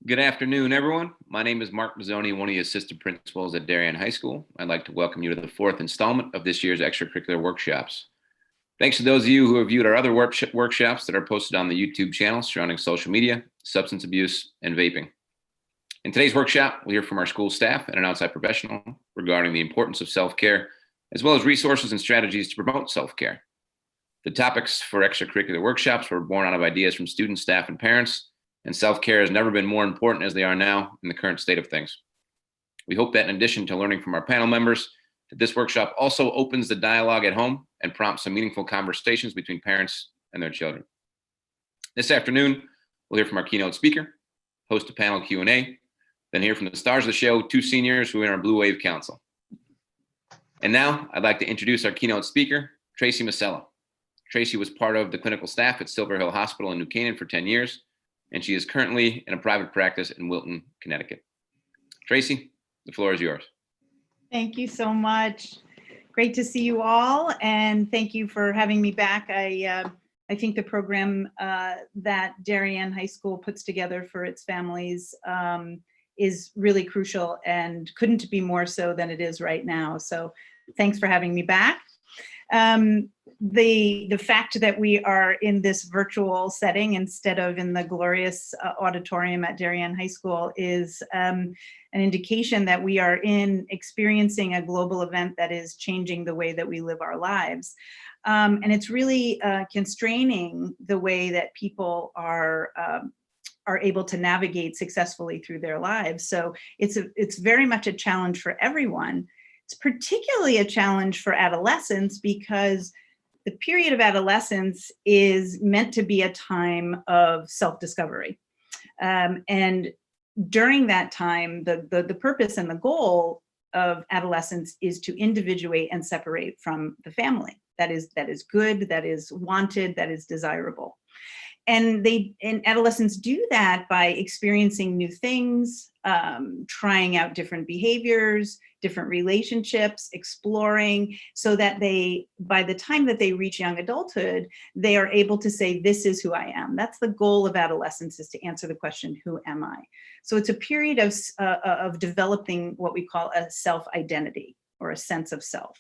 Good afternoon, everyone. My name is Mark Mazzoni, one of the assistant principals at Darien High School. I'd like to welcome you to the fourth installment of this year's extracurricular workshops. Thanks to those of you who have viewed our other workshops that are posted on the YouTube channel surrounding social media, substance abuse, and vaping. In today's workshop, we'll hear from our school staff and an outside professional regarding the importance of self-care, as well as resources and strategies to promote self-care. The topics for extracurricular workshops were born out of ideas from students, staff, and parents, and self-care has never been more important as they are now in the current state of things. We hope that in addition to learning from our panel members, that this workshop also opens the dialogue at home and prompts some meaningful conversations between parents and their children. This afternoon, we'll hear from our keynote speaker, host a panel Q&A, then hear from the stars of the show, two seniors who are in our Blue Wave Council. And now I'd like to introduce our keynote speaker, Tracy Masella. Tracy was part of the clinical staff at Silver Hill Hospital in New Canaan for 10 years, and she is currently in a private practice in Wilton, Connecticut. Tracy, the floor is yours. Thank you so much. Great to see you all, and thank you for having me back. I think the program that Darien High School puts together for its families is really crucial and couldn't be more so than it is right now. So thanks for having me back. The fact that we are in this virtual setting instead of in the glorious auditorium at Darien High School is an indication that we are experiencing a global event that is changing the way that we live our lives. And it's really constraining the way that people are able to navigate successfully through their lives. So it's very much a challenge for everyone. It's particularly a challenge for adolescents because the period of adolescence is meant to be a time of self-discovery. And during that time, the purpose and the goal of adolescence is to individuate and separate from the family. That is good, that is wanted, that is desirable. And adolescents do that by experiencing new things, trying out different behaviors, different relationships, exploring, so that by the time that they reach young adulthood, they are able to say, this is who I am. That's the goal of adolescence, is to answer the question, who am I? So it's a period of developing what we call a self-identity or a sense of self.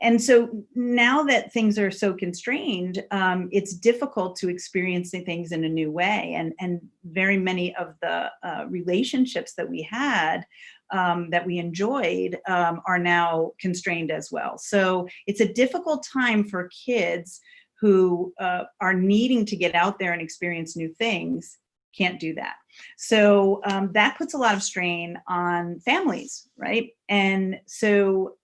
And so now that things are so constrained, it's difficult to experience things in a new way. And very many of the relationships that we had, that we enjoyed, are now constrained as well. So it's a difficult time for kids who are needing to get out there and experience new things, can't do that. So that puts a lot of strain on families, right? And so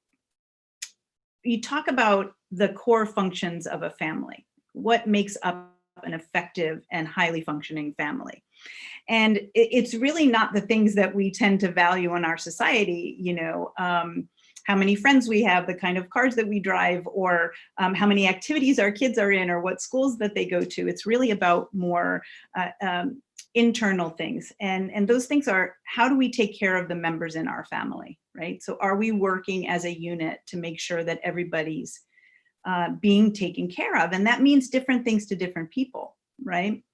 you talk about the core functions of a family. What makes up an effective and highly functioning family? And it's really not the things that we tend to value in our society, how many friends we have, the kind of cars that we drive, or how many activities our kids are in, or what schools that they go to. It's really about more internal things. And those things are, how do we take care of the members in our family, right? So are we working as a unit to make sure that everybody's being taken care of? And that means different things to different people, right?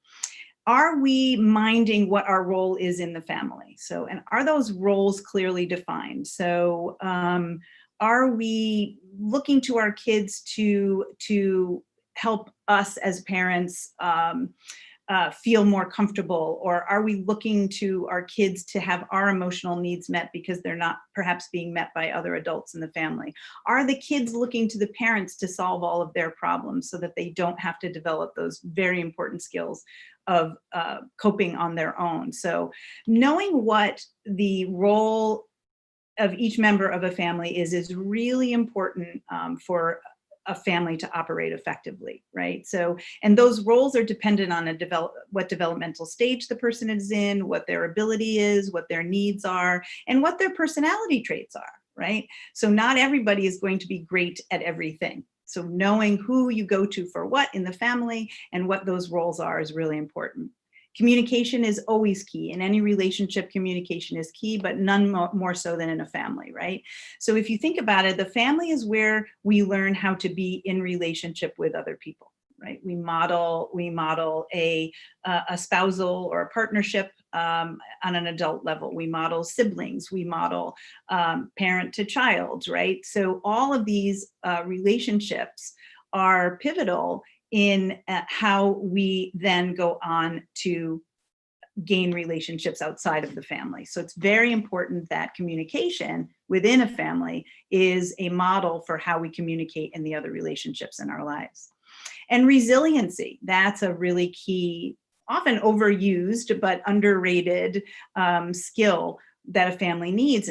Are we minding what our role is in the family? So, and are those roles clearly defined? So are we looking to our kids to help us as parents feel more comfortable? Or are we looking to our kids to have our emotional needs met because they're not perhaps being met by other adults in the family? Are the kids looking to the parents to solve all of their problems so that they don't have to develop those very important skills of coping on their own? So knowing what the role of each member of a family is really important for a family to operate effectively, right? So, and those roles are dependent on what developmental stage the person is in, what their ability is, what their needs are, and what their personality traits are, right? So not everybody is going to be great at everything. So knowing who you go to for what in the family and what those roles are is really important. Communication is always key. In any relationship, communication is key, but none more so than in a family, right? So if you think about it, the family is where we learn how to be in relationship with other people, right? We model a spousal or a partnership on an adult level. We model siblings. We model parent to child, right? So all of these relationships are pivotal in how we then go on to gain relationships outside of the family. So it's very important that communication within a family is a model for how we communicate in the other relationships in our lives. And resiliency, that's a really key, often overused, but underrated skill that a family needs.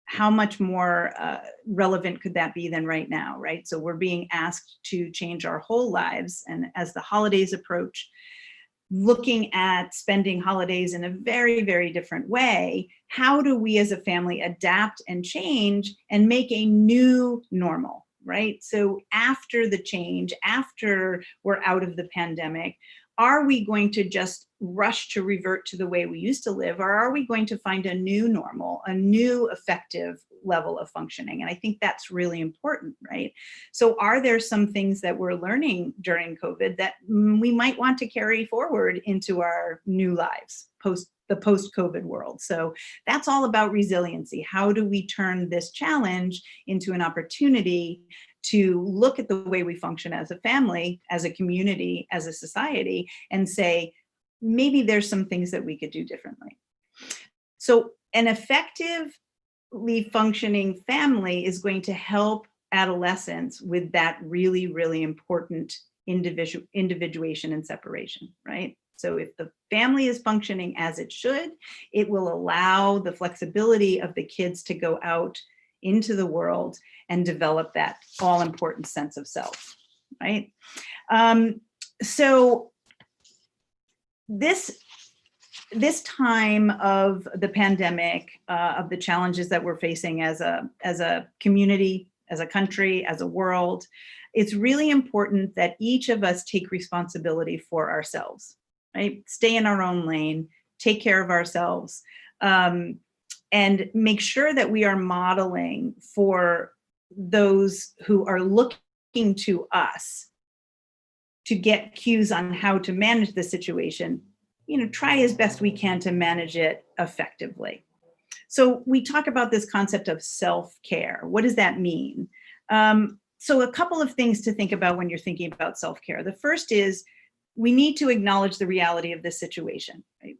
How much more relevant could that be than right now, right? So we're being asked to change our whole lives. And as the holidays approach, looking at spending holidays in a very, very different way, how do we as a family adapt and change and make a new normal, right? So after the change, after we're out of the pandemic, are we going to just rush to revert to the way we used to live, or are we going to find a new normal, a new effective level of functioning? And I think that's really important, right? So are there some things that we're learning during COVID that we might want to carry forward into our new lives, the post-COVID world? So that's all about resiliency. How do we turn this challenge into an opportunity to look at the way we function as a family, as a community, as a society, and say, maybe there's some things that we could do differently. So an effectively functioning family is going to help adolescents with that really, really important individuation and separation, right? So if the family is functioning as it should, it will allow the flexibility of the kids to go out into the world and develop that all important sense of self, right? So this time of the pandemic, of the challenges that we're facing as a community, as a country, as a world, it's really important that each of us take responsibility for ourselves, right? Stay in our own lane, take care of ourselves, and make sure that we are modeling for those who are looking to us to get cues on how to manage the situation, try as best we can to manage it effectively. So we talk about this concept of self-care. What does that mean? So a couple of things to think about when you're thinking about self-care. The first is we need to acknowledge the reality of this situation, right?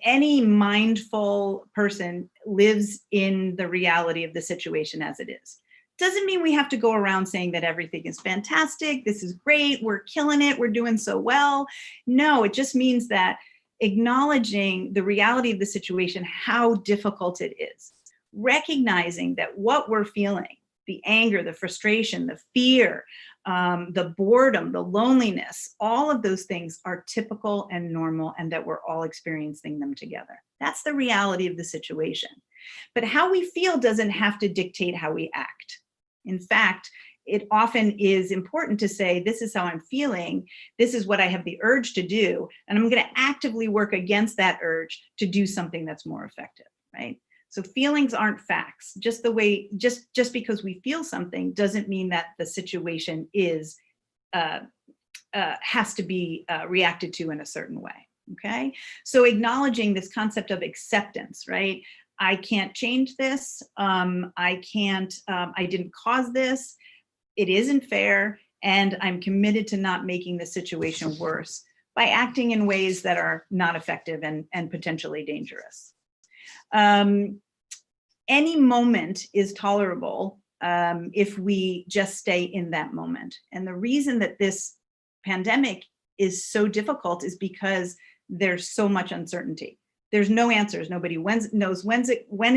Any mindful person lives in the reality of the situation as it is. Doesn't mean we have to go around saying that everything is fantastic, this is great, we're killing it, we're doing so well. No, it just means that acknowledging the reality of the situation, how difficult it is, recognizing that what we're feeling, the anger, the frustration, the fear, the boredom, the loneliness, all of those things are typical and normal, and that we're all experiencing them together. That's the reality of the situation. But how we feel doesn't have to dictate how we act. In fact, it often is important to say, this is how I'm feeling, this is what I have the urge to do, and I'm going to actively work against that urge to do something that's more effective, right? So feelings aren't facts. Just because we feel something doesn't mean that the situation has to be reacted to in a certain way. Okay. So acknowledging this concept of acceptance, right? I can't change this. I didn't cause this. It isn't fair. And I'm committed to not making the situation worse by acting in ways that are not effective and potentially dangerous. Any moment is tolerable if we just stay in that moment. And the reason that this pandemic is so difficult is because there's so much uncertainty. There's no answers. Nobody knows when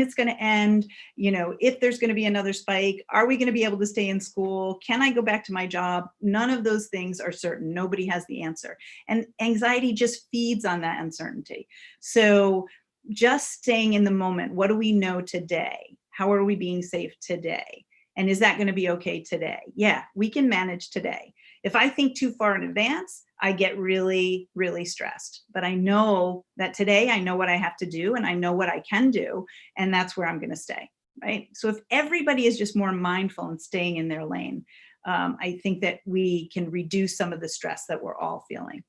it's going to end. If there's going to be another spike, are we going to be able to stay in school? Can I go back to my job? None of those things are certain. Nobody has the answer. And anxiety just feeds on that uncertainty. So just staying in the moment. What do we know today? How are we being safe today? And is that going to be okay today? Yeah, we can manage today. If I think too far in advance, I get really, really stressed. But I know that today I know what I have to do and I know what I can do, and that's where I'm going to stay, right? So if everybody is just more mindful and staying in their lane, I think that we can reduce some of the stress that we're all feeling.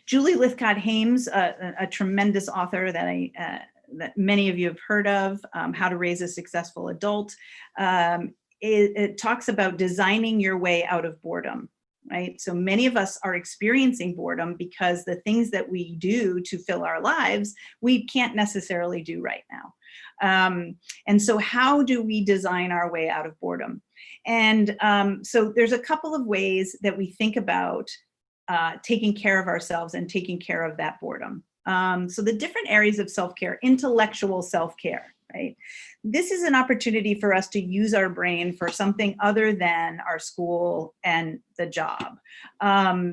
Julie Lythcott-Haims, a tremendous author that that many of you have heard of, How to Raise a Successful Adult, it talks about designing your way out of boredom, right? So many of us are experiencing boredom because the things that we do to fill our lives, we can't necessarily do right now. And so how do we design our way out of boredom? And so there's a couple of ways that we think about taking care of ourselves and taking care of that boredom. So the different areas of self-care, intellectual self-care, right? This is an opportunity for us to use our brain for something other than our school and the job,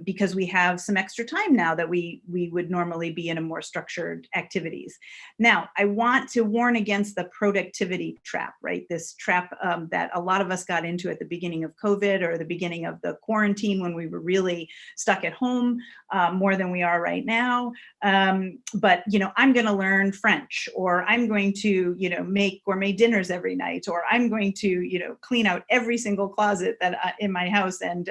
because we have some extra time now that we would normally be in a more structured activities. Now, I want to warn against the productivity trap, right? This trap that a lot of us got into at the beginning of COVID or the beginning of the quarantine when we were really stuck at home more than we are right now. But, I'm going to learn French, or I'm going to, make gourmet dinners every night, or I'm going to, clean out every single closet that in my house. And,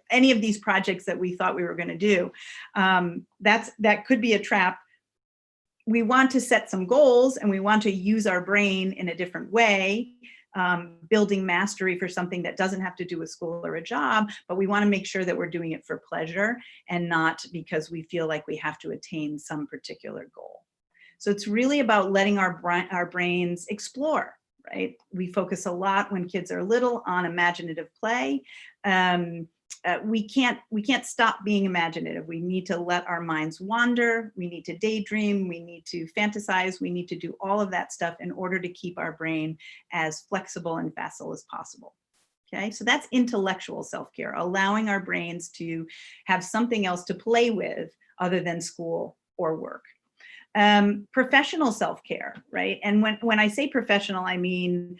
any of these projects that we thought we were going to do, that could be a trap. We want to set some goals and we want to use our brain in a different way, building mastery for something that doesn't have to do with school or a job, but we want to make sure that we're doing it for pleasure and not because we feel like we have to attain some particular goal. So it's really about letting our brains explore, right? We focus a lot when kids are little on imaginative play. We can't stop being imaginative. We need to let our minds wander. We need to daydream. We need to fantasize. We need to do all of that stuff in order to keep our brain as flexible and facile as possible. Okay, so that's intellectual self-care, allowing our brains to have something else to play with other than school or work. Professional self-care, right? And when I say professional, I mean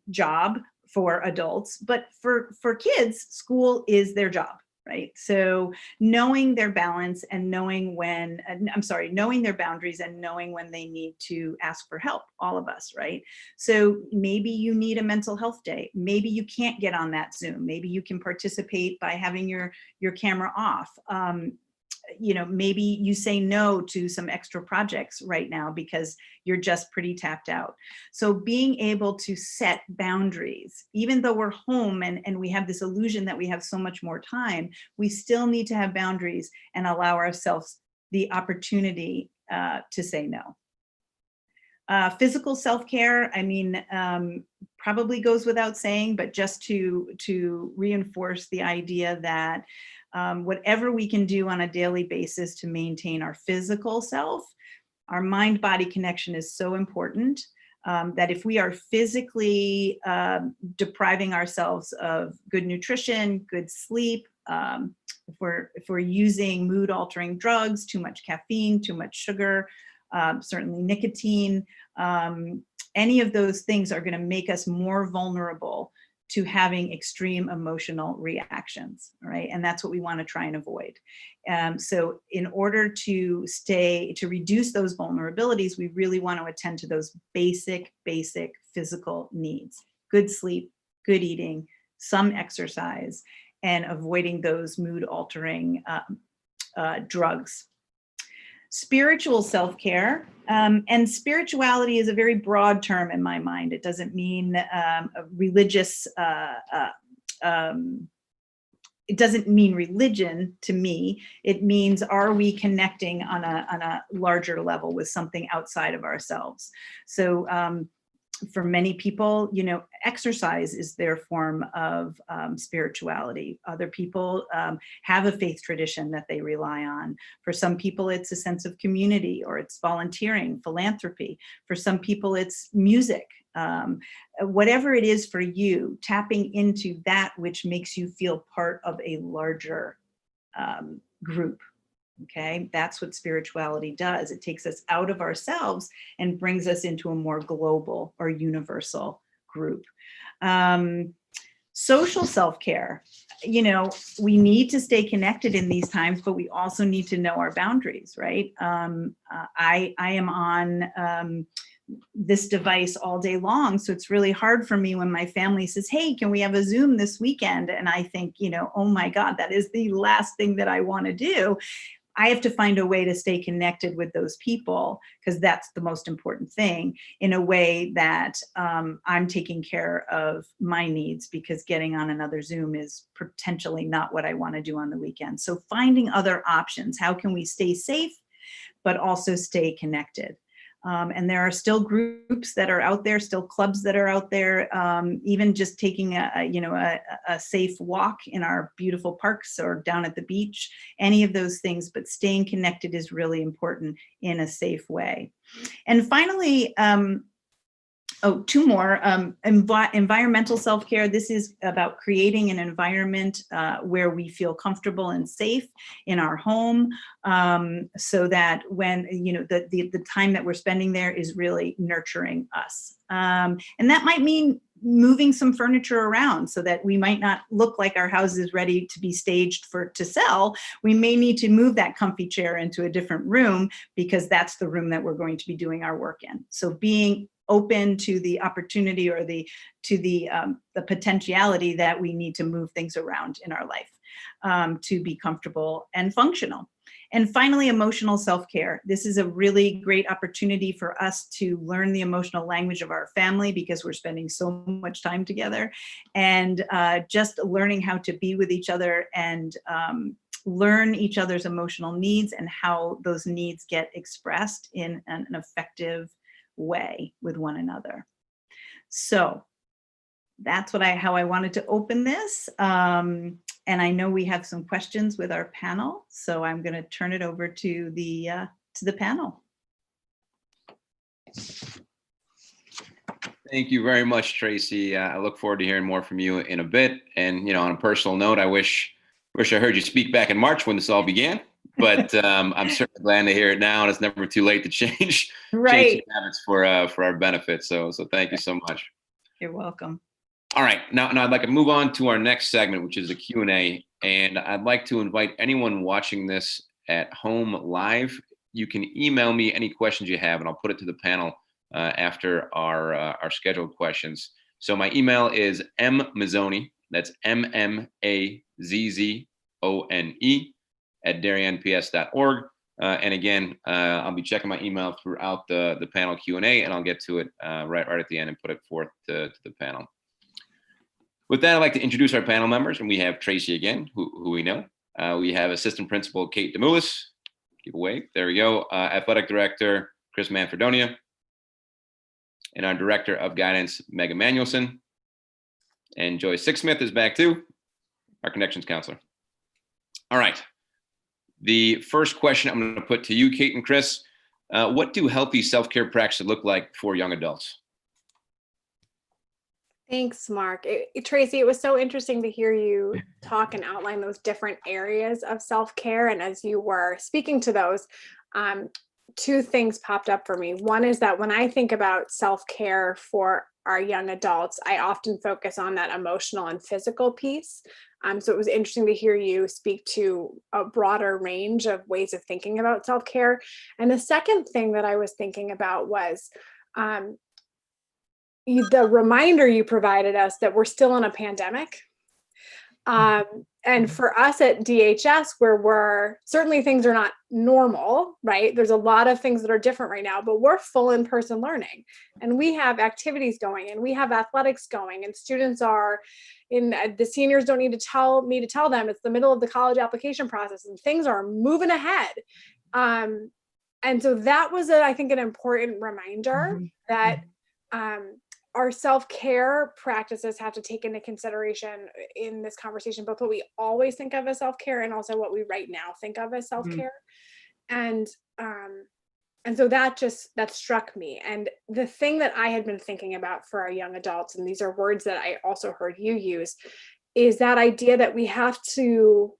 job for adults, but for kids, school is their job, right? So knowing their balance and knowing their boundaries and knowing when they need to ask for help, all of us, right? So maybe you need a mental health day. Maybe you can't get on that Zoom. Maybe you can participate by having your camera off. Maybe you say no to some extra projects right now because you're just pretty tapped out. So being able to set boundaries, even though we're home and we have this illusion that we have so much more time, we still need to have boundaries and allow ourselves the opportunity to say no. Physical self-care, probably goes without saying, but just to reinforce the idea that whatever we can do on a daily basis to maintain our physical self, our mind-body connection is so important that if we are physically depriving ourselves of good nutrition, good sleep, if we're using mood-altering drugs, too much caffeine, too much sugar, certainly nicotine, any of those things are going to make us more vulnerable to having extreme emotional reactions, right? And that's what we want to try and avoid. So in order to reduce those vulnerabilities, we really want to attend to those basic physical needs: good sleep, good eating, some exercise, and avoiding those mood-altering drugs. Spiritual self-care, and spirituality is a very broad term in my mind. It doesn't mean a religious, it doesn't mean religion to me. It means, are we connecting on a larger level with something outside of ourselves? So for many people, exercise is their form of spirituality. Other people have a faith tradition that they rely on. For some people, it's a sense of community, or it's volunteering, philanthropy. For some people, it's music. Whatever it is for you, tapping into that which makes you feel part of a larger group. Okay, that's what spirituality does. It takes us out of ourselves and brings us into a more global or universal group. Social self-care, we need to stay connected in these times, but we also need to know our boundaries, right? I am on this device all day long. So it's really hard for me when my family says, hey, can we have a Zoom this weekend? And I think, oh my God, that is the last thing that I want to do. I have to find a way to stay connected with those people, because that's the most important thing, in a way that I'm taking care of my needs, because getting on another Zoom is potentially not what I want to do on the weekend. So finding other options. How can we stay safe, but also stay connected? And there are still groups that are out there, still clubs that are out there, even just taking a safe walk in our beautiful parks or down at the beach, any of those things, but staying connected is really important in a safe way. And finally, two more, environmental self-care. This is about creating an environment where we feel comfortable and safe in our home, so that when, the time that we're spending there is really nurturing us. And that might mean moving some furniture around so that we might not look like our house is ready to be staged to sell. We may need to move that comfy chair into a different room, because that's the room that we're going to be doing our work in. So being open to the opportunity or the potentiality that we need to move things around in our life to be comfortable and functional. And finally, emotional self-care. This is a really great opportunity for us to learn the emotional language of our family, because we're spending so much time together, and just learning how to be with each other and learn each other's emotional needs and how those needs get expressed in an effective way with one another. So that's how I wanted to open this. And I know we have some questions with our panel, so I'm going to turn it over to the panel. Thank you very much, Tracy. I look forward to hearing more from you in a bit. And, on a personal note, I wish I heard you speak back in March when this all began. But I'm certainly glad to hear it now, and it's never too late to change habits for our benefit. So thank you so much. You're welcome. All right, now I'd like to move on to our next segment, which is a Q&A, and I'd like to invite anyone watching this at home live. You can email me any questions you have, and I'll put it to the panel after our scheduled questions. So my email is mmazzone, that's MMAZZONE @DarienPS.org. And again, I'll be checking my email throughout the panel Q&A, and I'll get to it right at the end and put it forth to the panel. With that, I'd like to introduce our panel members, and we have Tracy again, who we know. We have Assistant Principal Kate DeMoulis. Give a wave. There we go. Athletic Director Chris Manfredonia, and our Director of Guidance Megan Manuelson. And Joyce Sixsmith is back too, our Connections Counselor. All right. The first question I'm going to put to you, Kate and Chris. What do healthy self-care practices look like for young adults? Thanks, Mark. Tracy, it was so interesting to hear you talk and outline those different areas of self-care. And as you were speaking to those, two things popped up for me. One is that when I think about self-care for our young adults, I often focus on that emotional and physical piece. So it was interesting to hear you speak to a broader range of ways of thinking about self-care. And the second thing that I was thinking about was the reminder you provided us that we're still in a pandemic. And for us at DHS, where certainly things are not normal, right? There's a lot of things that are different right now, but we're full in-person learning, and we have activities going, and we have athletics going, and students are the seniors don't need to tell me to tell them it's the middle of the college application process, and things are moving ahead. And so that was, I think, an important reminder that our self-care practices have to take into consideration in this conversation, both what we always think of as self-care and also what we right now think of as self-care. And so that struck me. And the thing that I had been thinking about for our young adults, and these are words that I also heard you use, is that idea that we have to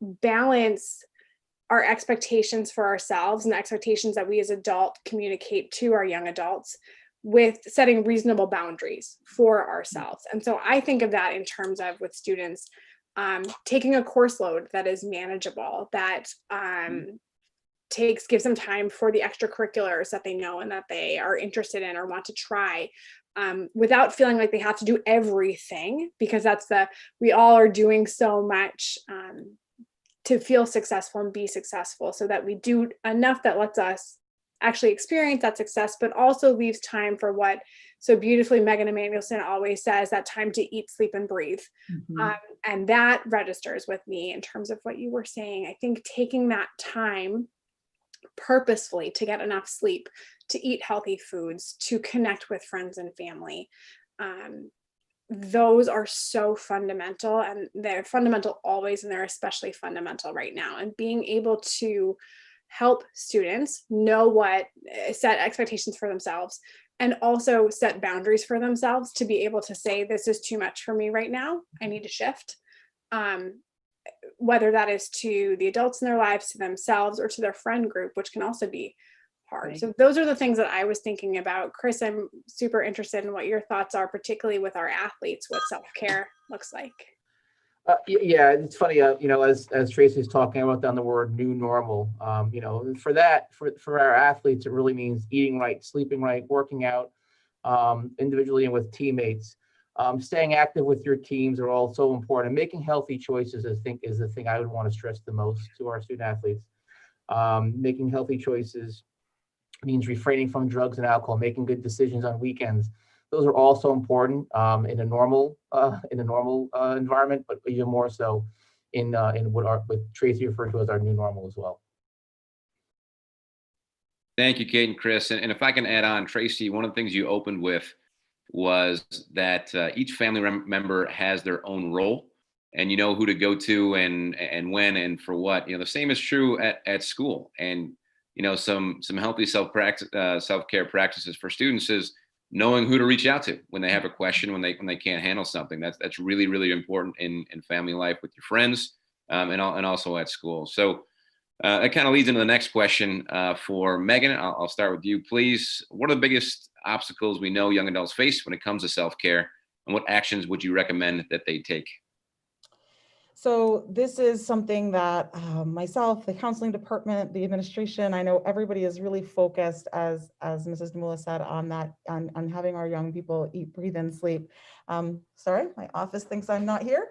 balance our expectations for ourselves and the expectations that we as adults communicate to our young adults with setting reasonable boundaries for ourselves. And so I think of that in terms of with students taking a course load that is manageable, that give some time for the extracurriculars that they know and that they are interested in or want to try, without feeling like they have to do everything, because we all are doing so much to feel successful and be successful, so that we do enough that lets us actually experience that success, but also leaves time for what so beautifully Megan Emanuelson always says, that time to eat, sleep, and breathe. And that registers with me in terms of what you were saying. I think taking that time purposefully to get enough sleep, to eat healthy foods, to connect with friends and family, those are so fundamental, and they're fundamental always, and they're especially fundamental right now. And being able to help students set expectations for themselves, and also set boundaries for themselves to be able to say, this is too much for me right now, I need to shift. Whether that is to the adults in their lives, to themselves, or to their friend group, which can also be hard. So those are the things that I was thinking about. Chris, I'm super interested in what your thoughts are, particularly with our athletes, what self-care looks like. Yeah, it's funny, as Tracy's talking, I wrote down the word new normal. For our athletes, it really means eating right, sleeping right, working out individually and with teammates. Staying active with your teams are all so important. Making healthy choices, I think, is the thing I would want to stress the most to our student athletes. Making healthy choices means refraining from drugs and alcohol, making good decisions on weekends. Those are all so important in a normal environment, but even more so in what Tracy referred to as our new normal as well. Thank you, Kate and Chris. And if I can add on, Tracy, one of the things you opened with was that each family member has their own role, and you know who to go to and when and for what. The same is true at school. And some healthy self-care practices for students is knowing who to reach out to when they have a question, when they can't handle something. That's really, really important in family life with your friends, and also at school. So that kind of leads into the next question for Megan. I'll start with you, please. What are the biggest obstacles we know young adults face when it comes to self-care, and what actions would you recommend that they take? So this is something that myself, the counseling department, the administration, I know everybody is really focused, as Mrs. Demula said, on that, on having our young people eat, breathe, and sleep. Sorry, my office thinks I'm not here.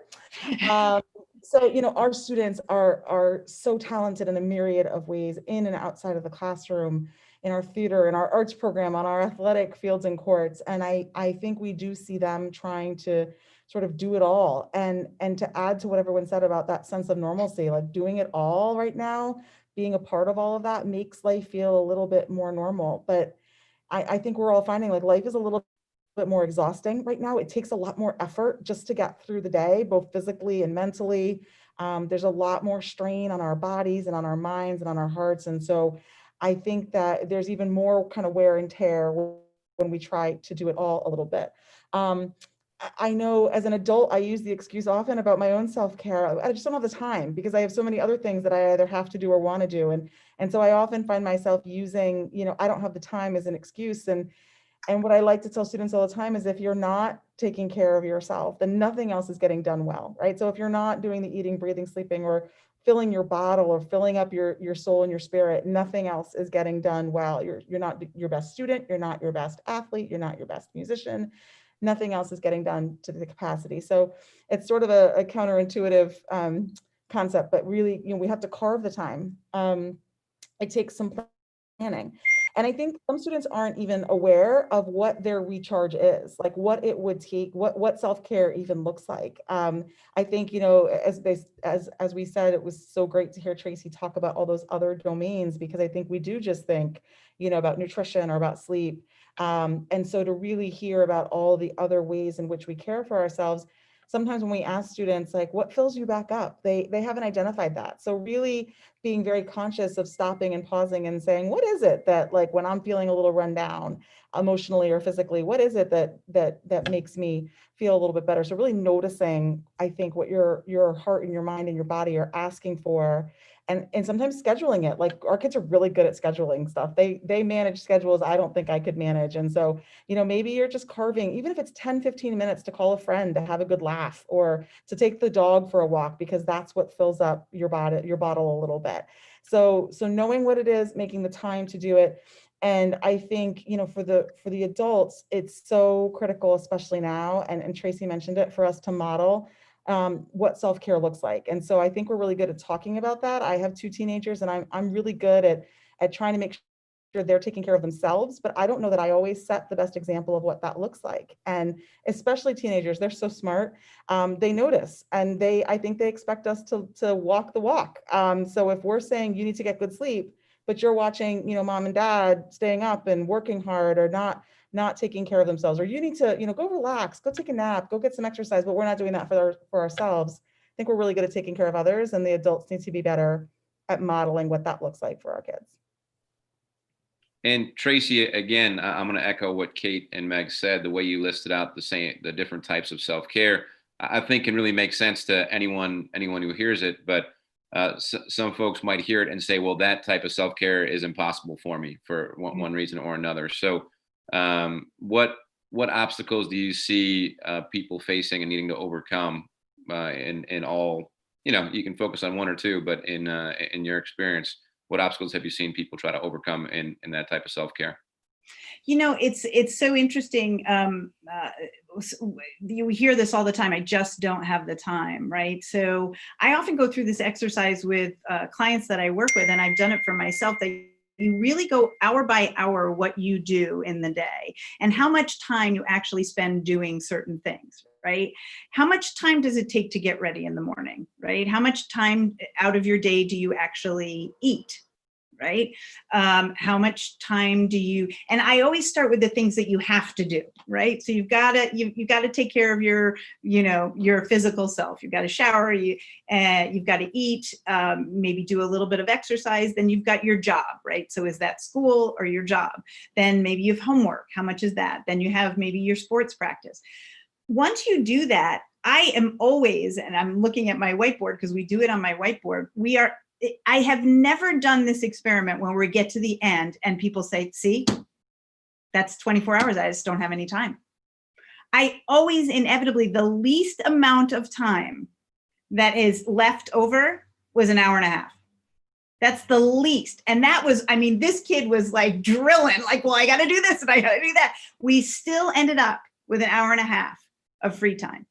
So, our students are so talented in a myriad of ways, in and outside of the classroom, in our theater, in our arts program, on our athletic fields and courts. And I think we do see them trying to sort of do it all. And to add to what everyone said about that sense of normalcy, like doing it all right now, being a part of all of that makes life feel a little bit more normal. But I think we're all finding like life is a little bit more exhausting right now. It takes a lot more effort just to get through the day, both physically and mentally. There's a lot more strain on our bodies and on our minds and on our hearts. And so I think that there's even more kind of wear and tear when we try to do it all a little bit. I know as an adult, I use the excuse often about my own self-care. I just don't have the time because I have so many other things that I either have to do or want to do. And so I often find myself using, I don't have the time as an excuse. And what I like to tell students all the time is if you're not taking care of yourself, then nothing else is getting done well, right? So if you're not doing the eating, breathing, sleeping, or filling your bottle or filling up your soul and your spirit, nothing else is getting done well. You're not your best student, you're not your best athlete, you're not your best musician. Nothing else is getting done to the capacity. So it's sort of a counterintuitive concept, but really, we have to carve the time. It takes some planning. And I think some students aren't even aware of what their recharge is, like what it would take, what self-care even looks like. I think, as we said, it was so great to hear Tracy talk about all those other domains, because I think we do just think, about nutrition or about sleep. And so to really hear about all the other ways in which we care for ourselves, sometimes when we ask students, like, what fills you back up? They haven't identified that. So really being very conscious of stopping and pausing and saying, what is it that, like, when I'm feeling a little run down emotionally or physically, what is it that makes me feel a little bit better? So really noticing, I think, what your heart and your mind and your body are asking for, and sometimes scheduling it. Like our kids are really good at scheduling stuff. They manage schedules I don't think I could manage. And so, maybe you're just carving, even if it's 10, 15 minutes to call a friend to have a good laugh, or to take the dog for a walk, because that's what fills up your bottle a little bit. So knowing what it is, making the time to do it. And I think, for the adults, it's so critical, especially now, and Tracy mentioned it, for us to model what self-care looks like. And so I think we're really good at talking about that. I have 2 teenagers, and I'm really good at trying to make sure they're taking care of themselves, but I don't know that I always set the best example of what that looks like. And especially teenagers, they're so smart. They notice, and I think they expect us to walk the walk. So if we're saying you need to get good sleep, but you're watching, mom and dad staying up and working hard, or not taking care of themselves, or you need to, go relax, go take a nap, go get some exercise, but we're not doing that for ourselves. I think we're really good at taking care of others, and the adults need to be better at modeling what that looks like for our kids. And Tracy, again, I'm going to echo what Kate and Meg said. The way you listed out the different types of self-care, I think can really make sense to anyone who hears it. But some folks might hear it and say, well, that type of self-care is impossible for me for one reason or another. So what obstacles do you see people facing and needing to overcome in all, you can focus on one or two, but in your experience, what obstacles have you seen people try to overcome in that type of self-care? It's so interesting. You hear this all the time. I just don't have the time, right? So I often go through this exercise with clients that I work with, and I've done it for myself, that you really go hour by hour what you do in the day and how much time you actually spend doing certain things, right? How much time does it take to get ready in the morning, right? How much time out of your day do you actually eat? Right? How much time do you, and I always start with the things that you have to do, right? So you've got to take care of your physical self. You've got to shower, you've got to eat, maybe do a little bit of exercise. Then you've got your job, right? So is that school or your job? Then maybe you have homework. How much is that? Then you have maybe your sports practice. Once you do that, I am always, and I'm looking at my whiteboard because we do it on my whiteboard, I have never done this experiment when we get to the end and people say, see, that's 24 hours. I just don't have any time. I always inevitably, the least amount of time that is left over was an hour and a half. That's the least. And that was, this kid was like drilling, like, well, I got to do this and I got to do that. We still ended up with an hour and a half of free time.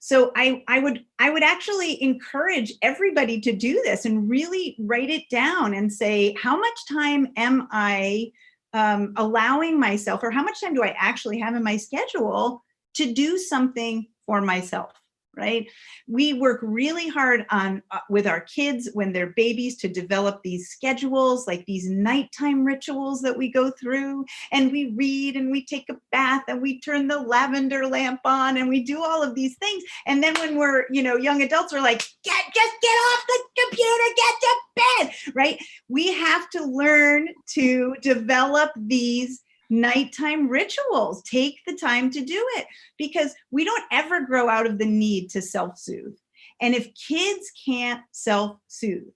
So I would actually encourage everybody to do this and really write it down and say, how much time am I allowing myself, or how much time do I actually have in my schedule to do something for myself? Right? We work really hard on with our kids when they're babies to develop these schedules, like these nighttime rituals that we go through, and we read and we take a bath and we turn the lavender lamp on and we do all of these things. And then when we're, young adults, we're like, just get off the computer, get to bed, right? We have to learn to develop these nighttime rituals. Take the time to do it, because we don't ever grow out of the need to self-soothe. And if kids can't self-soothe,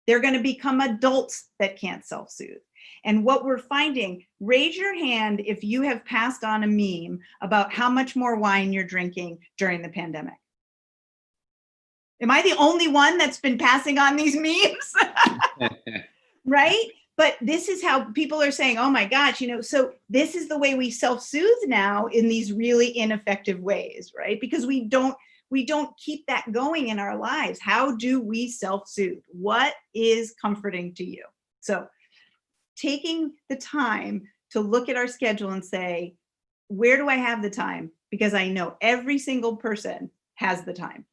they're going to become adults that can't self-soothe. And what we're finding, raise your hand if you have passed on a meme about how much more wine you're drinking during the pandemic. Am I the only one that's been passing on these memes? Right? But this is how people are saying, oh my gosh, so this is the way we self-soothe now in these really ineffective ways, right? Because we don't keep that going in our lives. How do we self-soothe? What is comforting to you? So taking the time to look at our schedule and say, where do I have the time? Because I know every single person has the time.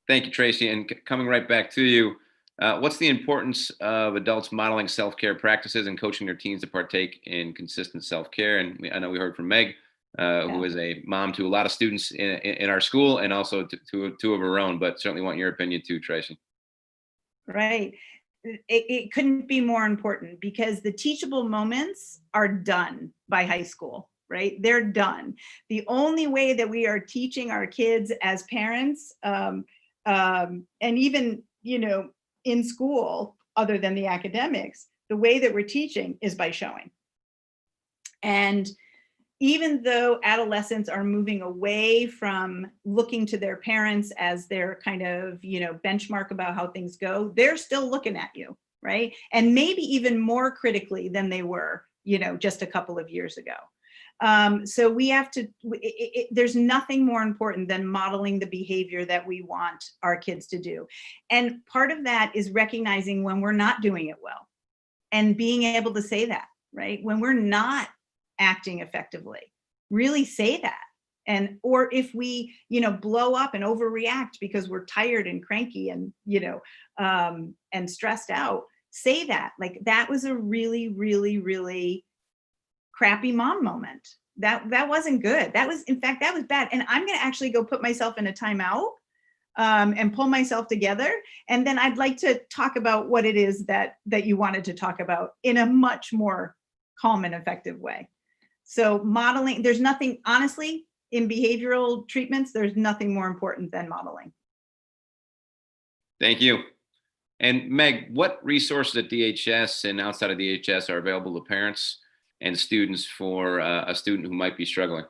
Thank you, Tracy. And coming right back to you, what's the importance of adults modeling self-care practices and coaching their teens to partake in consistent self-care? And I know we heard from Meg, who is a mom to a lot of students in our school, and also to two of her own, but certainly want your opinion too, Tracy. Right. It couldn't be more important, because the teachable moments are done by high school, right? They're done. The only way that we are teaching our kids as parents, and even in school, other than the academics, the way that we're teaching is by showing. And even though adolescents are moving away from looking to their parents as their kind of, benchmark about how things go, they're still looking at you, right? And maybe even more critically than they were, just a couple of years ago. So we have to, there's nothing more important than modeling the behavior that we want our kids to do. And part of that is recognizing when we're not doing it well and being able to say that, right? When we're not acting effectively, really say that. And, or if we, blow up and overreact because we're tired and cranky and, and stressed out, say that. Like, that was a really, really, really crappy mom moment. That wasn't good. That was, in fact, that was bad. And I'm going to actually go put myself in a timeout and pull myself together. And then I'd like to talk about what it is that you wanted to talk about in a much more calm and effective way. So modeling, there's nothing, honestly, in behavioral treatments, there's nothing more important than modeling. Thank you. And Meg, what resources at DHS and outside of DHS are available to parents and students for a student who might be struggling?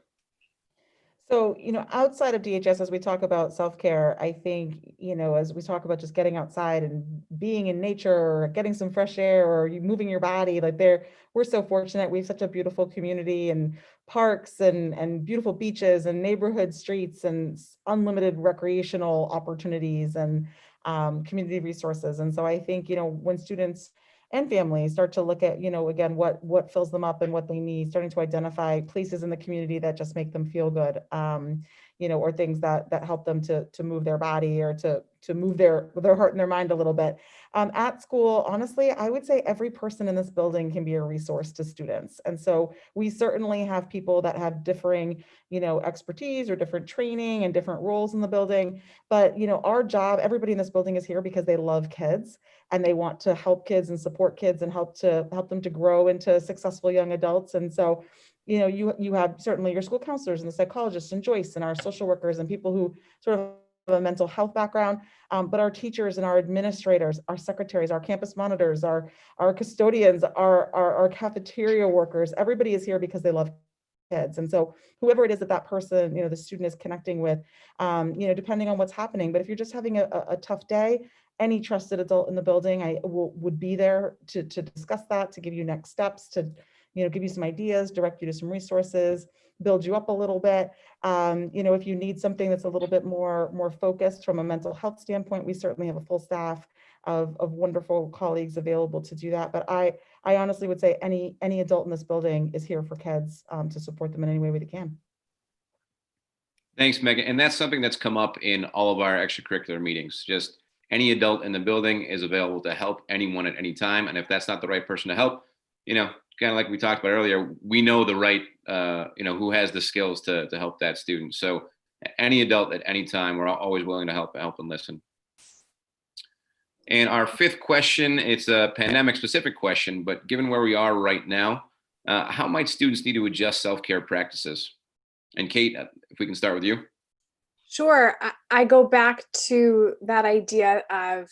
So, outside of DHS, as we talk about self-care, I think, as we talk about just getting outside and being in nature or getting some fresh air or you moving your body, like we're so fortunate. We have such a beautiful community and parks and beautiful beaches and neighborhood streets and unlimited recreational opportunities and community resources. And so I think, when students and families start to look at, again, what fills them up and what they need, starting to identify places in the community that just make them feel good, or things that help them to move their body or to move their heart and their mind a little bit. At school, honestly, I would say every person in this building can be a resource to students. And so we certainly have people that have differing, expertise or different training and different roles in the building. But, our job, everybody in this building is here because they love kids and they want to help kids and support kids and help them to grow into successful young adults. And so, you have certainly your school counselors and the psychologists and Joyce and our social workers and people who sort of have a mental health background, but our teachers and our administrators, our secretaries, our campus monitors, our custodians, our cafeteria workers, everybody is here because they love kids. And so whoever it is that person, the student is connecting with, depending on what's happening. But if you're just having a tough day, any trusted adult in the building would be there to discuss that, to give you next steps, to give you some ideas, direct you to some resources, build you up a little bit. If you need something that's a little bit more focused from a mental health standpoint, we certainly have a full staff of wonderful colleagues available to do that. But I honestly would say any adult in this building is here for kids, to support them in any way we can. Thanks, Megan. And that's something that's come up in all of our extracurricular meetings. Just any adult in the building is available to help anyone at any time. And if that's not the right person to help, kind of like we talked about earlier, we know the right, who has the skills to help that student. So any adult at any time, we're always willing to help and listen. And our fifth question, it's a pandemic specific question, but given where we are right now, how might students need to adjust self-care practices? And Kate, if we can start with you. Sure. I go back to that idea of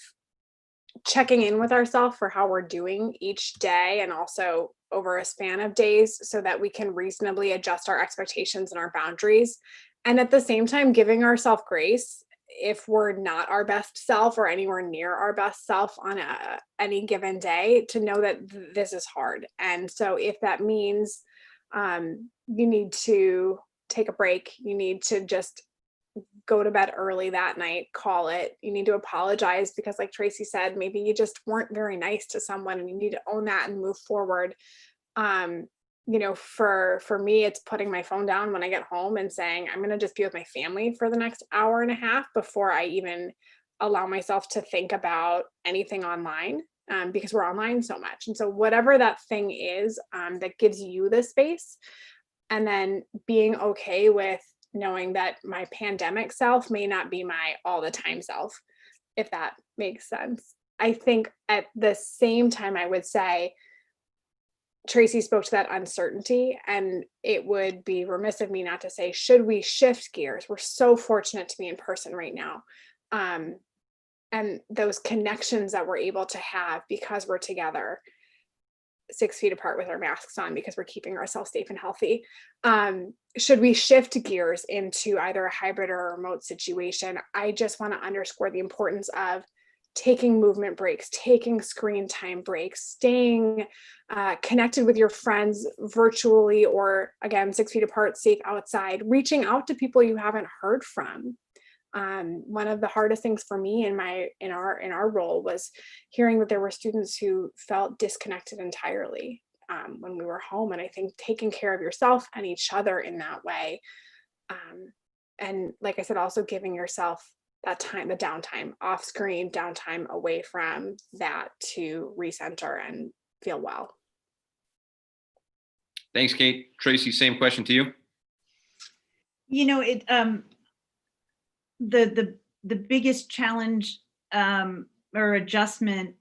checking in with ourselves for how we're doing each day and also over a span of days so that we can reasonably adjust our expectations and our boundaries. And at the same time, giving ourselves grace if we're not our best self or anywhere near our best self on any given day, to know that this is hard. And so if that means you need to take a break, you need to just go to bed early that night, call it. You need to apologize because, like Tracy said, maybe you just weren't very nice to someone and you need to own that and move forward. For me, it's putting my phone down when I get home and saying, I'm going to just be with my family for the next hour and a half before I even allow myself to think about anything online, because we're online so much. And so whatever that thing is that gives you the space, and then being okay with knowing that my pandemic self may not be my all the time self, if that makes sense. I think at the same time, I would say, Tracy spoke to that uncertainty, and it would be remiss of me not to say, should we shift gears? We're so fortunate to be in person right now. and those connections that we're able to have because we're together 6 feet apart with our masks on because we're keeping ourselves safe and healthy. Should we shift gears into either a hybrid or a remote situation? I just want to underscore the importance of taking movement breaks, taking screen time breaks, staying connected with your friends virtually, or again, 6 feet apart, safe outside, reaching out to people you haven't heard from. One of the hardest things for me in our role was hearing that there were students who felt disconnected entirely when we were home. And I think taking care of yourself and each other in that way, and like I said, also giving yourself that time, the downtime, off screen downtime, away from that, to recenter and feel well. Thanks, Kate. Tracy, same question to you. You know, it the biggest challenge or adjustment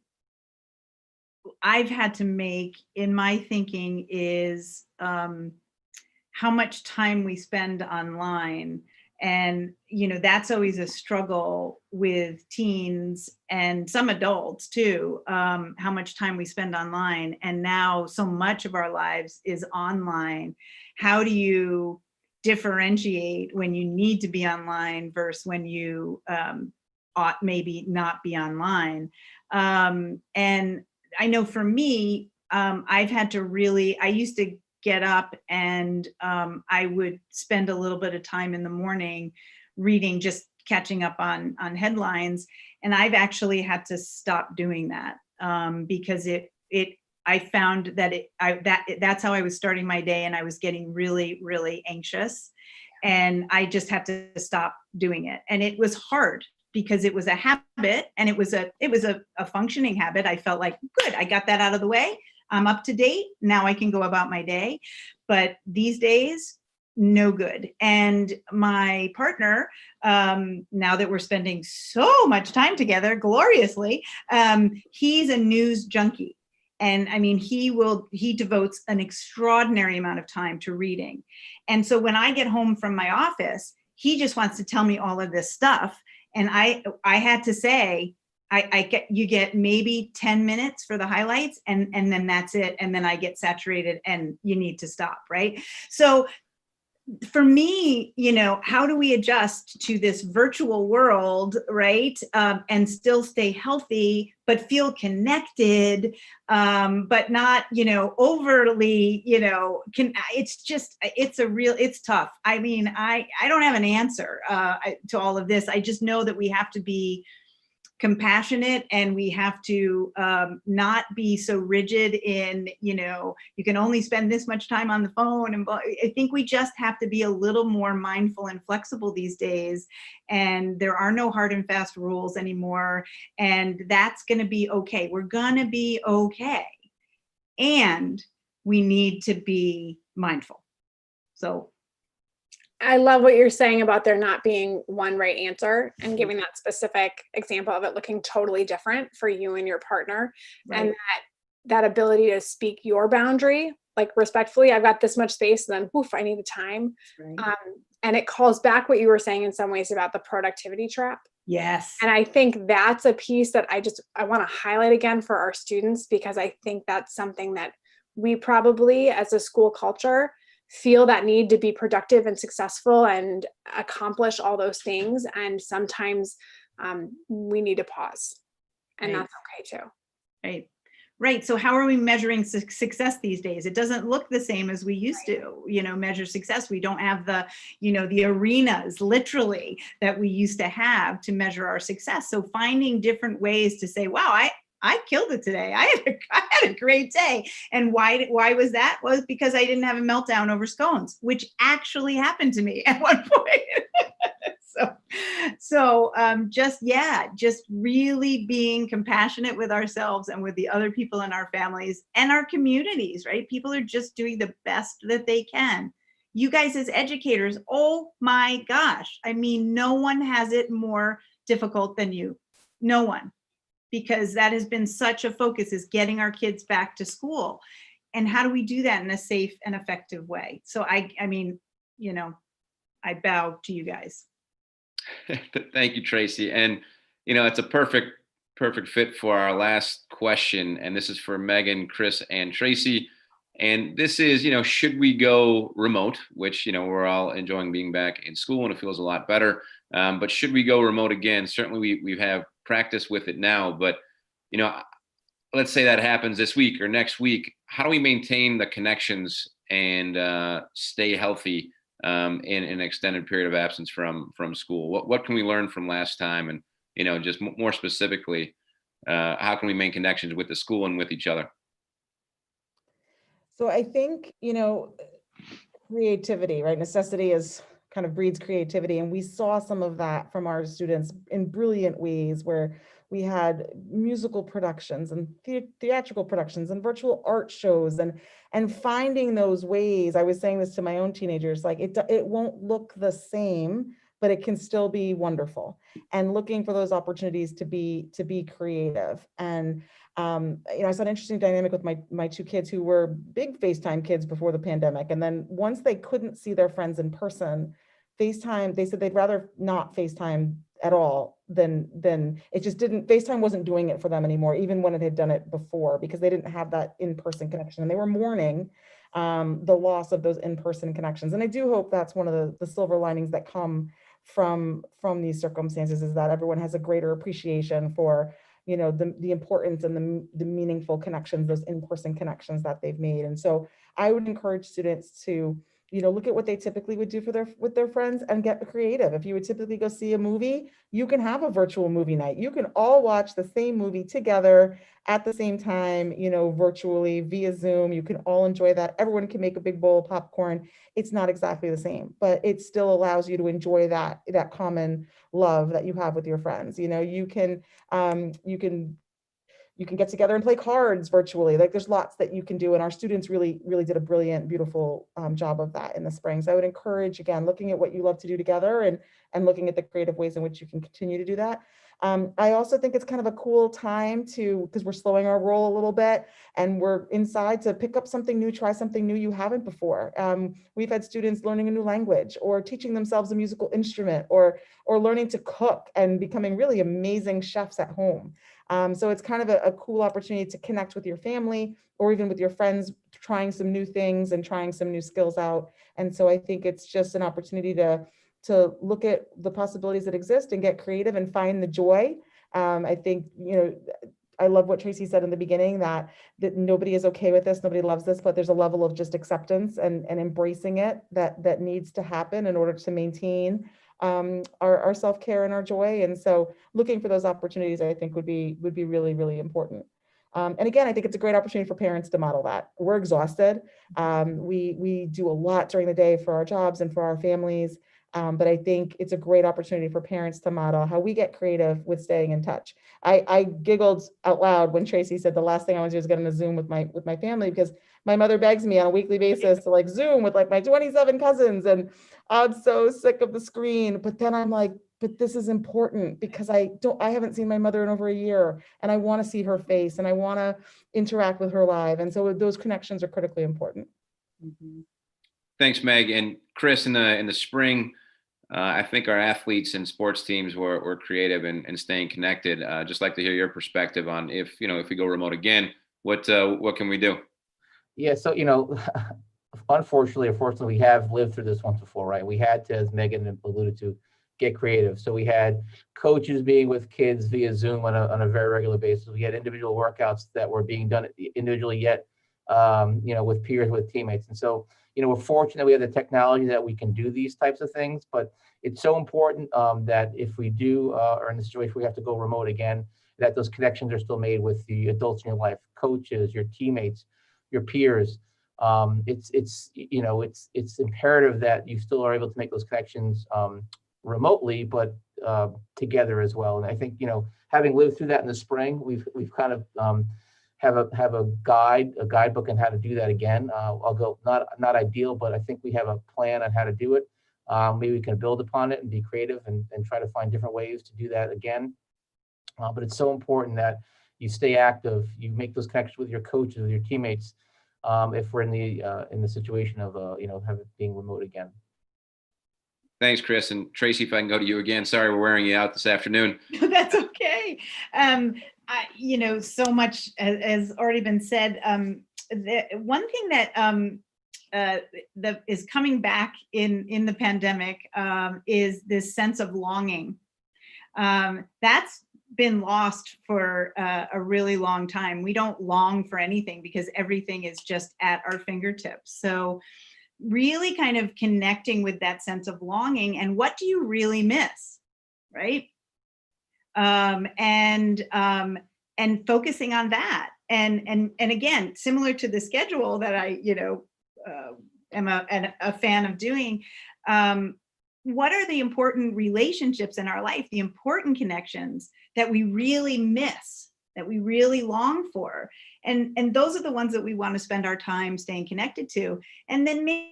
I've had to make in my thinking is how much time we spend online. And, you know, that's always a struggle with teens and some adults too, how much time we spend online. And now so much of our lives is online. How do you differentiate when you need to be online versus when you ought maybe not be online? And I know for me, I've had to really, I used to get up and I would spend a little bit of time in the morning reading, just catching up on headlines. And I've actually had to stop doing that because I found that that's how I was starting my day, and I was getting really, really anxious, and I just had to stop doing it. And it was hard because it was a habit, and it was a functioning habit. I felt like, good, I got that out of the way. I'm up to date. Now I can go about my day. But these days, no good. And my partner, now that we're spending so much time together gloriously, he's a news junkie. And I mean, he devotes an extraordinary amount of time to reading. And so when I get home from my office, he just wants to tell me all of this stuff. And I had to say, you get maybe 10 minutes for the highlights, and then that's it. And then I get saturated and you need to stop, right? So for me, you know, how do we adjust to this virtual world, right? And still stay healthy, but feel connected, but not, you know, overly, you know, it's tough. I mean, I don't have an answer to all of this. I just know that we have to be compassionate, and we have to not be so rigid in, you know, you can only spend this much time on the phone. And I think we just have to be a little more mindful and flexible these days. And there are no hard and fast rules anymore. And that's going to be okay. We're going to be okay. And we need to be mindful. So I love what you're saying about there not being one right answer, and giving that specific example of it looking totally different for you and your partner. Right. And that ability to speak your boundary, like respectfully, I've got this much space, and then poof, I need the time. Right. And it calls back what you were saying in some ways about the productivity trap. Yes. And I think that's a piece that I want to highlight again for our students, because I think that's something that we probably as a school culture feel that need to be productive and successful and accomplish all those things. And sometimes we need to pause, and that's okay too. Right. So how are we measuring success these days? It doesn't look the same as we used to, you know, measure success. We don't have the, you know, the arenas literally that we used to have to measure our success. So finding different ways to say, wow, I killed it today. I had a great day. And why was that? Was because I didn't have a meltdown over scones, which actually happened to me at one point. So just really being compassionate with ourselves and with the other people in our families and our communities, right? People are just doing the best that they can. You guys as educators, oh my gosh. I mean, no one has it more difficult than you. No one. Because that has been such a focus, is getting our kids back to school. And how do we do that in a safe and effective way? So I mean, you know, I bow to you guys. Thank you, Tracy. And it's a perfect fit for our last question. And this is for Megan, Chris, and Tracy. And this is, should we go remote, which, we're all enjoying being back in school and it feels a lot better. But should we go remote again? Certainly we have practice with it now, but, let's say that happens this week or next week. How do we maintain the connections and stay healthy in an extended period of absence from school? What can we learn from last time? And, just more specifically, how can we make connections with the school and with each other? So I think, creativity, right? Necessity is kind of breeds creativity. And we saw some of that from our students in brilliant ways where we had musical productions and theatrical productions and virtual art shows and finding those ways. I was saying this to my own teenagers, like it won't look the same, but it can still be wonderful, and looking for those opportunities to be creative. And I saw an interesting dynamic with my two kids who were big FaceTime kids before the pandemic. And then once they couldn't see their friends in person, FaceTime, they said they'd rather not FaceTime at all than it just didn't, FaceTime wasn't doing it for them anymore, even when it had done it before, because they didn't have that in-person connection. And they were mourning the loss of those in-person connections. And I do hope that's one of the silver linings that come from these circumstances, is that everyone has a greater appreciation for the importance and the meaningful connections, those in-person connections that they've made. And so I would encourage students to look at what they typically would do with their friends and get creative. If you would typically go see a movie, you can have a virtual movie night. You can all watch the same movie together at the same time, virtually via Zoom. You can all enjoy that. Everyone can make a big bowl of popcorn. It's not exactly the same, but it still allows you to enjoy that common love that you have with your friends. You can get together and play cards virtually. Like, there's lots that you can do. And our students really, really did a brilliant, beautiful job of that in the spring. So I would encourage, again, looking at what you love to do together and looking at the creative ways in which you can continue to do that. I also think it's kind of a cool time because we're slowing our roll a little bit and we're inside, to pick up something new, try something new you haven't before. We've had students learning a new language or teaching themselves a musical instrument or learning to cook and becoming really amazing chefs at home. So it's kind of a cool opportunity to connect with your family or even with your friends, trying some new things and trying some new skills out. And so I think it's just an opportunity to look at the possibilities that exist and get creative and find the joy. I think, I love what Tracy said in the beginning, that nobody is okay with this, nobody loves this, but there's a level of just acceptance and embracing it that needs to happen in order to maintain our self-care and our joy. And so looking for those opportunities, I think would be really, really important. And again, I think it's a great opportunity for parents to model that. We're exhausted. We do a lot during the day for our jobs and for our families. But I think it's a great opportunity for parents to model how we get creative with staying in touch. I giggled out loud when Tracy said the last thing I want to do is get on a Zoom with my family, because my mother begs me on a weekly basis to Zoom with my 27 cousins, and I'm so sick of the screen. But then I'm like, but this is important because I haven't seen my mother in over a year, and I want to see her face and I want to interact with her live. And so those connections are critically important. Mhm. Thanks, Meg. And Chris, in the spring, I think our athletes and sports teams were creative and staying connected. Just like to hear your perspective on if we go remote again, what can we do? Yeah, so unfortunately, we have lived through this once before, right? We had to, as Megan alluded to, get creative. So we had coaches being with kids via Zoom on a very regular basis. We had individual workouts that were being done individually, yet with peers, with teammates. And so we're fortunate we have the technology that we can do these types of things, but it's so important that if we do are in a situation where we have to go remote again, that those connections are still made with the adults in your life, coaches, your teammates, your peers. It's imperative that you still are able to make those connections remotely, but together as well. And I think having lived through that in the spring, we've kind of have a guidebook on how to do that again. I'll go not ideal, but I think we have a plan on how to do it. Maybe we can build upon it and be creative and try to find different ways to do that again. But it's so important that you stay active, you make those connections with your coaches, with your teammates, if we're in the situation of have it being remote again. Thanks, Chris. And Tracy, if I can go to you again. Sorry, we're wearing you out this afternoon. That's okay. So much has already been said. The one thing that is coming back in the pandemic is this sense of longing. That's been lost for a really long time. We don't long for anything because everything is just at our fingertips. So really kind of connecting with that sense of longing and what do you really miss, right? And focusing on that. And again, similar to the schedule that I, am a fan of doing, what are the important relationships in our life, the important connections that we really miss, that we really long for? And those are the ones that we want to spend our time staying connected to. And then maybe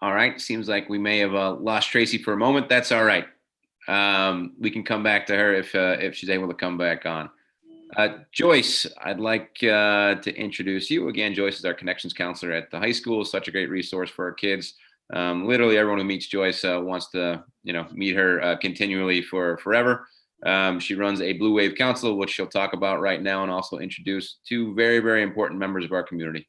All right. Seems like we may have lost Tracy for a moment. That's all right. We can come back to her if she's able to come back on. Joyce, I'd like to introduce you again. Joyce is our connections counselor at the high school. Such a great resource for our kids. Literally everyone who meets Joyce wants to, meet her continually for forever. She runs a Blue Wave Council, which she'll talk about right now, and also introduce two very, very important members of our community.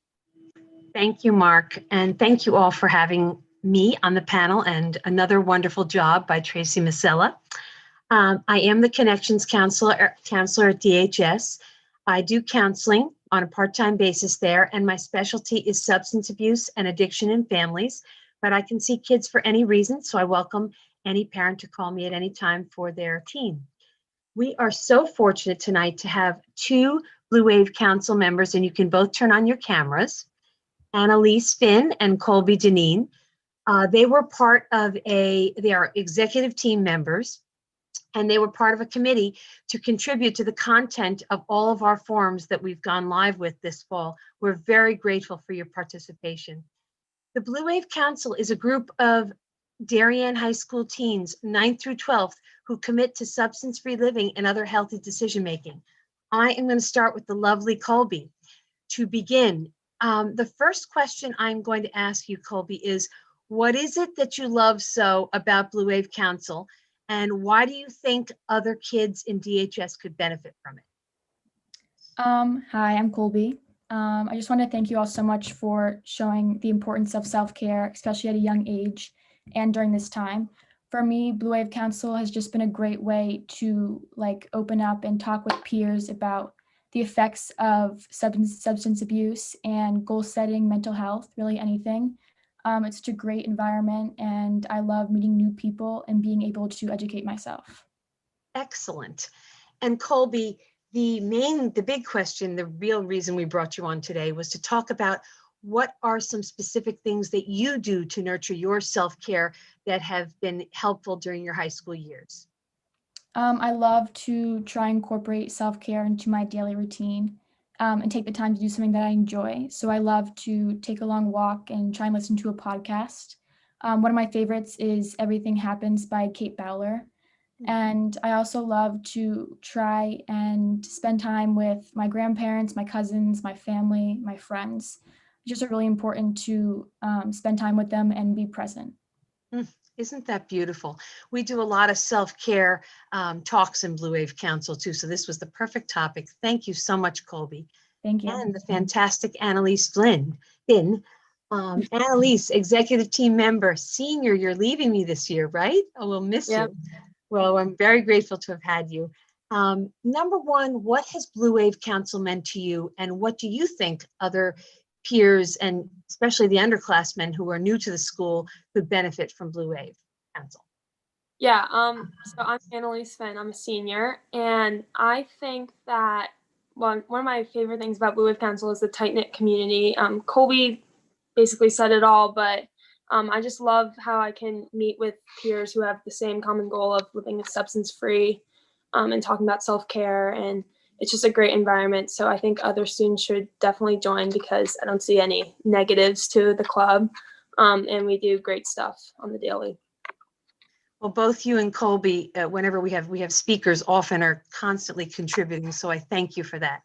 Thank you, Mark, and thank you all for having me on the panel, and another wonderful job by Tracy Masella. I am the Connections Counselor at DHS. I do counseling on a part-time basis there, and my specialty is substance abuse and addiction in families, but I can see kids for any reason, so I welcome any parent to call me at any time for their teen. We are so fortunate tonight to have two Blue Wave Council members, and you can both turn on your cameras. Annalise Finn and Colby Deneen. They are executive team members, and they were part of a committee to contribute to the content of all of our forums that we've gone live with this fall. We're very grateful for your participation. The Blue Wave Council is a group of Darien High School teens, 9th through 12th, who commit to substance-free living and other healthy decision-making. I am going to start with the lovely Colby. To begin, the first question I'm going to ask you, Colby, is what is it that you love so about Blue Wave Council, and why do you think other kids in DHS could benefit from it? Hi, I'm Colby. I just want to thank you all so much for showing the importance of self-care, especially at a young age and during this time. For me, Blue Wave Council has just been a great way to open up and talk with peers about the effects of substance abuse and goal setting, mental health, really anything. It's such a great environment, and I love meeting new people and being able to educate myself. Excellent. And Colby, the big question, the real reason we brought you on today was to talk about what are some specific things that you do to nurture your self-care that have been helpful during your high school years. I love to try and incorporate self-care into my daily routine and take the time to do something that I enjoy. So I love to take a long walk and try and listen to a podcast. One of my favorites is Everything Happens by Kate Bowler. And I also love to try and spend time with my grandparents, my cousins, my family, my friends. It's just really important to spend time with them and be present. Isn't that beautiful? We do a lot of self-care talks in Blue Wave Council too, so this was the perfect topic. Thank you so much, Colby. Thank you. And the fantastic Annalise Finn. Annalise, executive team member, senior, you're leaving me this year, right? Oh, we'll miss you. Well, I'm very grateful to have had you. Number one, what has Blue Wave Council meant to you, and what do you think other peers, and especially the underclassmen who are new to the school, could benefit from Blue Wave Council? Yeah, so I'm Annalise Finn, I'm a senior, and I think that one of my favorite things about Blue Wave Council is the tight-knit community. Colby basically said it all, but I just love how I can meet with peers who have the same common goal of living a substance-free and talking about self-care, and it's just a great environment. So I think other students should definitely join because I don't see any negatives to the club, and we do great stuff on the daily. Well, both you and Colby, whenever we have speakers, often are constantly contributing. So I thank you for that.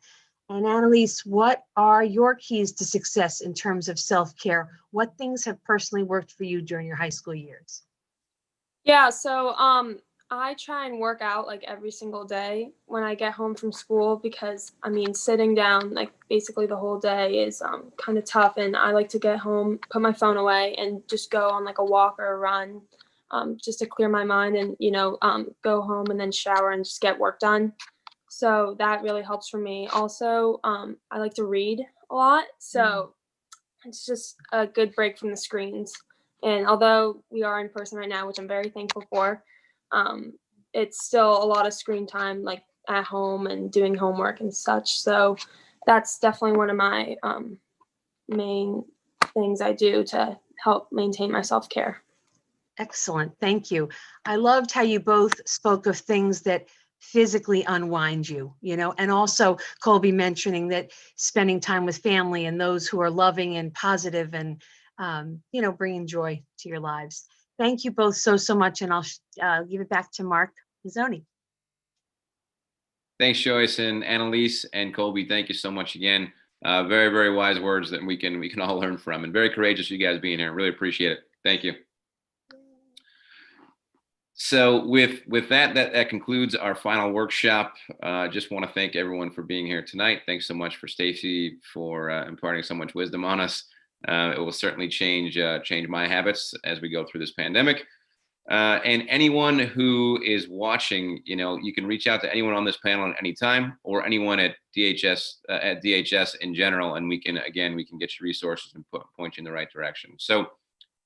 And Annalise, what are your keys to success in terms of self-care? What things have personally worked for you during your high school years? Yeah, so I try and work out like every single day when I get home from school because I mean sitting down like basically the whole day is kind of tough, and I like to get home, put my phone away, and just go on like a walk or a run, just to clear my mind, and go home and then shower and just get work done. So that really helps for me. Also, I like to read a lot, so it's just a good break from the screens. And although we are in person right now, which I'm very thankful for, it's still a lot of screen time, like at home and doing homework and such. So that's definitely one of my main things I do to help maintain my self-care. Excellent. Thank you. I loved how you both spoke of things that physically unwind you, and also Colby mentioning that spending time with family and those who are loving and positive and, bringing joy to your lives. Thank you both so much. And I'll give it back to Mark Mazzoni. Thanks, Joyce and Annalise and Colby. Thank you so much again. Very, very wise words that we can all learn from, and very courageous you guys being here. Really appreciate it. Thank you. So with that concludes our final workshop. Just want to thank everyone for being here tonight. Thanks so much for Stacy for imparting so much wisdom on us. It will certainly change my habits as we go through this pandemic. And anyone who is watching, you can reach out to anyone on this panel at any time, or anyone at DHS in general, and we can get you resources and point you in the right direction. So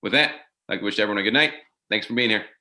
with that, I'd like to wish everyone a good night. Thanks for being here.